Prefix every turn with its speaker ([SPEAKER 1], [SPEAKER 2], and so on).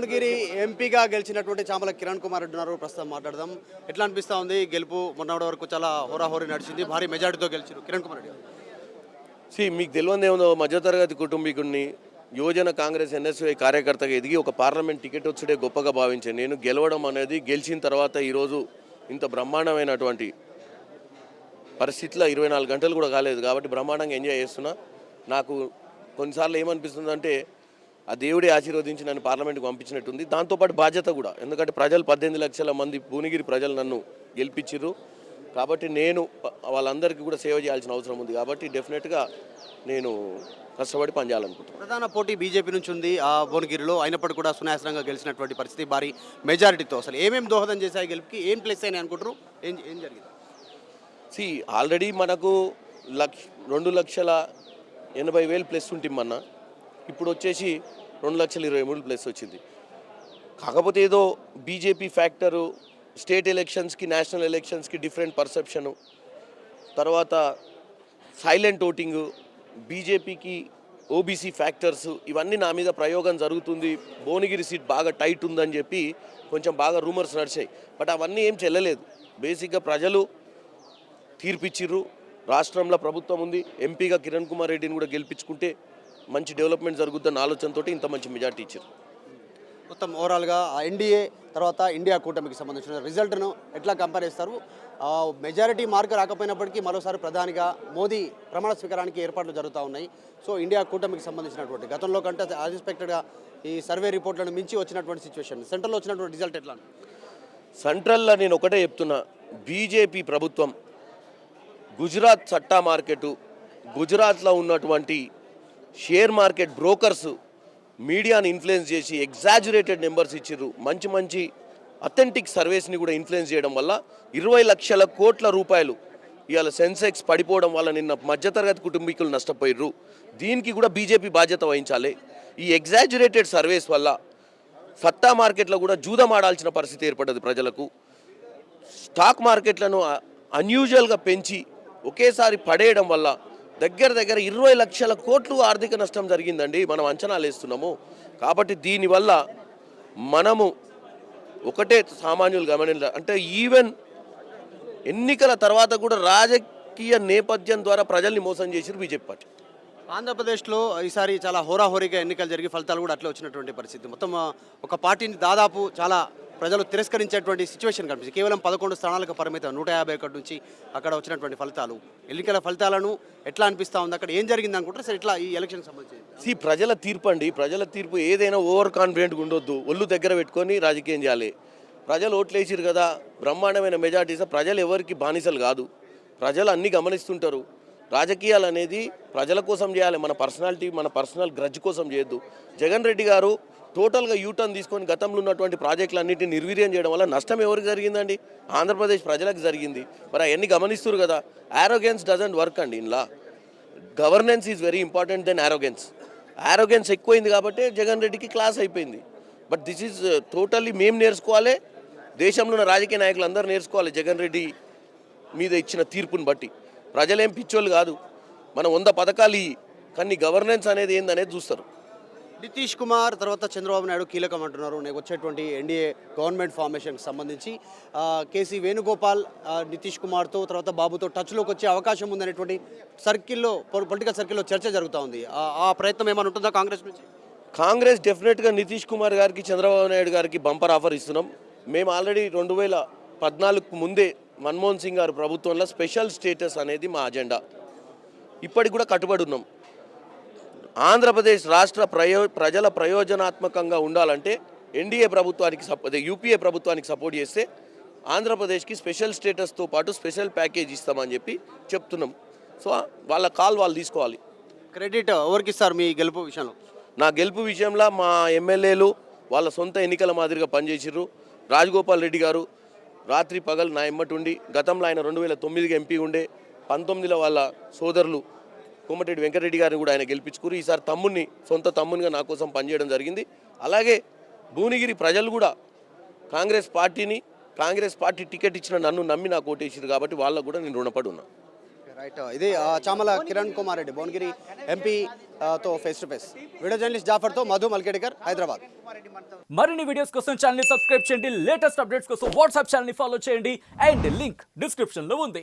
[SPEAKER 1] భువనగిరి ఎంపీగా గెలిచినటువంటి చామల కిరణ్ కుమార్ రెడ్డి ఉన్నారు. ప్రస్తుతం మాట్లాడదాం. ఎట్లా అనిపిస్తా ఉంది గెలుపు? మొన్నటి వరకు చాలా హోరాహోరీ నడిచింది, భారీ మెజార్టీతో గెలిచారు కిరణ్ కుమార్ రెడ్డి గారు.
[SPEAKER 2] మీకు తెలియదు ఏముందో, మధ్యతరగతి కుటుంబీకుడిని యువజన కాంగ్రెస్ ఎన్ఎస్వై కార్యకర్తగా ఎదిగి ఒక పార్లమెంట్ టికెట్ వచ్చుడే గొప్పగా భావించాను. నేను గెలవడం అనేది గెలిచిన తర్వాత ఈరోజు ఇంత బ్రహ్మాండమైనటువంటి పరిస్థితిలో 24 గంటలు కూడా కాలేదు కాబట్టి బ్రహ్మాండంగా ఎంజాయ్ చేస్తున్నా. నాకు కొన్నిసార్లు ఏమనిపిస్తుందంటే ఆ దేవుడే ఆశీర్వదించి నన్ను పార్లమెంట్కి పంపించినట్టుంది. దాంతోపాటు బాధ్యత కూడా, ఎందుకంటే ప్రజలు 18 లక్షల మంది భువనగిరి ప్రజలు నన్ను గెలిపించారు కాబట్టి నేను వాళ్ళందరికీ కూడా సేవ చేయాల్సిన అవసరం ఉంది. కాబట్టి డెఫినెట్గా నేను కష్టపడి పనిచేయాలనుకుంటున్నాను.
[SPEAKER 1] ప్రధాన పోటీ బీజేపీ నుంచి ఉంది ఆ భువనగిరిలో, అయినప్పటికీ కూడా సునాయాసంగా గెలిచినటువంటి పరిస్థితి, భారీ మెజారిటీతో. అసలు ఏమేమి దోహదం చేశాయి గెలుపుకి? ఏం ప్లస్ అయినాయి అనుకుంటారు? ఏం జరిగింది?
[SPEAKER 2] ఆల్రెడీ మనకు 2,80,000 ప్లస్ ఉంటిమన్నా, ఇప్పుడు వచ్చేసి 2,23,000 ప్లస్ వచ్చింది. కాకపోతే ఏదో బీజేపీ ఫ్యాక్టరు, స్టేట్ ఎలక్షన్స్కి నేషనల్ ఎలక్షన్స్కి డిఫరెంట్ పర్సెప్షను, తర్వాత సైలెంట్ ఓటింగు, బీజేపీకి ఓబీసీ ఫ్యాక్టర్స్, ఇవన్నీ నా మీద ప్రయోగం జరుగుతుంది, భువనగిరి సీట్ బాగా టైట్ ఉందని చెప్పి కొంచెం బాగా రూమర్స్ నడిచాయి. బట్ అవన్నీ ఏం చెల్లలేదు. బేసిక్గా ప్రజలు తీర్పిచ్చిర్రు. రాష్ట్రంలో ప్రభుత్వం ఉంది, ఎంపీగా కిరణ్ కుమార్ రెడ్డిని కూడా గెలిపించుకుంటే మంచి డెవలప్మెంట్ జరుగుతుందన్న ఆలోచనతో ఇంత మంచి మెజార్టీ ఇచ్చారు.
[SPEAKER 1] మొత్తం ఓవరాల్గా ఎన్డీఏ తర్వాత ఇండియా కూటమికి సంబంధించిన రిజల్ట్ను ఎట్లా కంపేర్ చేస్తారు? మెజారిటీ మార్క్ రాకపోయినప్పటికీ మరోసారి ప్రధానిగా మోదీ ప్రమాణ స్వీకారానికి ఏర్పాట్లు జరుగుతూ ఉన్నాయి. సో ఇండియా కూటమికి సంబంధించినటువంటి గతంలో కంటే అన్ఎక్స్పెక్టెడ్గా ఈ సర్వే రిపోర్ట్లను మించి వచ్చినటువంటి సిచ్యువేషన్, సెంట్రల్లో వచ్చినటువంటి రిజల్ట్ ఎట్లా?
[SPEAKER 2] సెంట్రల్లో నేను ఒకటే చెప్తున్నా, బీజేపీ ప్రభుత్వం గుజరాత్ సట్టా మార్కెటు, గుజరాత్లో ఉన్నటువంటి షేర్ మార్కెట్ బ్రోకర్స్ మీడియాని ఇన్ఫ్లుయెన్స్ చేసి ఎగ్జాజురేటెడ్ నెంబర్స్ ఇచ్చిర్రు. మంచి అథెంటిక్ సర్వేస్ని కూడా ఇన్ఫ్లుయెన్స్ చేయడం వల్ల 20 లక్షల కోట్ల రూపాయలు ఇవాళ సెన్సెక్స్ పడిపోవడం వల్ల నిన్న మధ్యతరగతి కుటుంబీకులు నష్టపోయిర్రు. దీనికి కూడా బీజేపీ బాధ్యత వహించాలి. ఈ ఎగ్జాజురేటెడ్ సర్వేస్ వల్ల సట్టా మార్కెట్లో కూడా జూదం ఆడాల్సిన పరిస్థితి ఏర్పడ్డది ప్రజలకు. స్టాక్ మార్కెట్లను అన్యూజువల్గా పెంచి ఒకేసారి పడేయడం వల్ల దగ్గర 20 లక్షల కోట్లు ఆర్థిక నష్టం జరిగిందండి. మనం అంచనాలు వేస్తున్నాము. కాబట్టి దీనివల్ల మనము ఒకటే సామాన్యులు గమనించాలి, అంటే ఈవెన్ ఎన్నికల తర్వాత కూడా రాజకీయ నేపథ్యం ద్వారా ప్రజల్ని మోసం చేసిరు బీజేపీ పార్టీ.
[SPEAKER 1] ఆంధ్రప్రదేశ్లో ఈసారి చాలా హోరాహోరీగా ఎన్నికలు జరిగి ఫలితాలు కూడా అట్లా వచ్చినటువంటి పరిస్థితి. మొత్తం ఒక పార్టీని దాదాపు చాలా ప్రజలు తిరస్కరించేటువంటి సిచ్యువేషన్ కనిపిస్తుంది. కేవలం 11 స్థానాలకు పరిమితం, 151 నుంచి అక్కడ వచ్చినటువంటి ఫలితాలు, ఎన్నికల ఫలితాలను ఎట్లా అనిపిస్తూ ఉంది? అక్కడ ఏం జరిగింది అనుకుంటారు సార్ ఇట్లా ఈ ఎలక్షన్కి సంబంధించి?
[SPEAKER 2] ప్రజల తీర్పు అండి. ప్రజల తీర్పు ఏదైనా ఓవర్ కాన్ఫిడెంట్గా ఉండొద్దు, ఒళ్ళు దగ్గర పెట్టుకొని రాజకీయం చేయాలి. ప్రజలు ఓట్లు వేసిరు కదా, బ్రహ్మాండమైన మెజార్టీస్. ప్రజలు ఎవరికి బానిసలు కాదు, ప్రజలు అన్నీ గమనిస్తుంటారు. రాజకీయాలు అనేది ప్రజల కోసం చేయాలి, మన పర్సనాలిటీ, మన పర్సనల్ గ్రడ్జ్ కోసం చేయొద్దు. జగన్ రెడ్డి గారు టోటల్గా యూటర్న్ తీసుకొని గతంలో ఉన్నటువంటి ప్రాజెక్టులన్నింటినీ నిర్వీర్యం చేయడం వల్ల నష్టం ఎవరికి జరిగిందండి? ఆంధ్రప్రదేశ్ ప్రజలకు జరిగింది. మరి అవన్నీ గమనిస్తారు కదా. ఆరోగెన్స్ డజంట్ వర్క్ అండి. ఇన్లా governance is very important then arrogance ఎక్కువైంది కాబట్టి జగన్ రెడ్డికి క్లాస్ అయిపోయింది. బట్ దిస్ ఈజ్ టోటల్లీ మేము నేర్చుకోవాలి, దేశంలో ఉన్న రాజకీయ నాయకులు అందరూ నేర్చుకోవాలి జగన్ రెడ్డి మీద ఇచ్చిన తీర్పుని బట్టి. ప్రజలేం పిచ్చోళ్ళు కాదు, మనం 100 పథకాలు కానీ గవర్నెన్స్ అనేది ఏందనేది చూస్తారు.
[SPEAKER 1] నితీష్ కుమార్ తర్వాత చంద్రబాబు నాయుడు కీలకం అంటున్నారు వచ్చేటువంటి ఎన్డీఏ గవర్నమెంట్ ఫార్మేషన్కి సంబంధించి. కేసీ వేణుగోపాల్ నితీష్ కుమార్తో తర్వాత బాబుతో టచ్లోకి వచ్చే అవకాశం ఉందనేటువంటి సర్కిల్లో, పొలిటికల్ సర్కిల్లో చర్చ జరుగుతూ ఉంది. ఆ ప్రయత్నం ఏమైనా ఉంటుందా కాంగ్రెస్ నుంచి?
[SPEAKER 2] కాంగ్రెస్ డెఫినెట్గా నితీష్ కుమార్ గారికి, చంద్రబాబు నాయుడు గారికి బంపర్ ఆఫర్ ఇస్తున్నాం. మేము ఆల్రెడీ 2014 ముందే మన్మోహన్ సింగ్ గారి ప్రభుత్వంలో స్పెషల్ స్టేటస్ అనేది మా అజెండా, ఇప్పటికి కూడా కట్టుబడి ఉన్నాం. ఆంధ్రప్రదేశ్ రాష్ట్ర ప్రజల ప్రయోజనాత్మకంగా ఉండాలంటే ఎన్డీఏ ప్రభుత్వానికి యూపీఏ ప్రభుత్వానికి సపోర్ట్ చేస్తే ఆంధ్రప్రదేశ్కి స్పెషల్ స్టేటస్తో పాటు స్పెషల్ ప్యాకేజ్ ఇస్తామని చెప్పి చెప్తున్నాం. సో వాళ్ళ కాల్ వాళ్ళు తీసుకోవాలి.
[SPEAKER 1] క్రెడిట్ ఎవరికి ఇస్తారు మీ గెలుపు విషయంలో?
[SPEAKER 2] నా గెలుపు విషయంలో మా ఎమ్మెల్యేలు వాళ్ళ సొంత ఎన్నికల మాదిరిగా పనిచేసిర్రు. రాజగోపాల్ రెడ్డి గారు రాత్రి పగలు నా ఎమ్మటి ఉండి, గతంలో ఆయన 2009కి ఎంపీ ఉండే, 19లో వాళ్ళ సోదరులు కోమటిరెడ్డి వెంకటరెడ్డి గారిని కూడా ఆయన గెలిపించుకురు. ఈసారి సొంత తమ్మునిగా నా కోసం పనిచేయడం జరిగింది. అలాగే భువనగిరి ప్రజలు కూడా కాంగ్రెస్ పార్టీ టికెట్ ఇచ్చిన నన్ను నమ్మి నాకు ఓటేసారు కాబట్టి వాళ్ళకు కూడా నేను రుణపడి ఉన్నా.
[SPEAKER 1] రైట్ ఇది చామల కిరణ్ కుమార్ రెడ్డి భువనగిరి ఎంపీ తో face to face. Video journalist జాఫర్తో మధు మల్కేడ్కర్, హైదరాబాద్.
[SPEAKER 3] మరిన్ని వీడియోస్ కోసం ఛానల్ ని సబ్స్క్రైబ్ చేయండి, లేటెస్ట్ అప్డేట్స్ కోసం వాట్సాప్ ఛానల్ ని ఫాలో చేయండి అండ్ లింక్ డిస్క్రిప్షన్ లో ఉంది.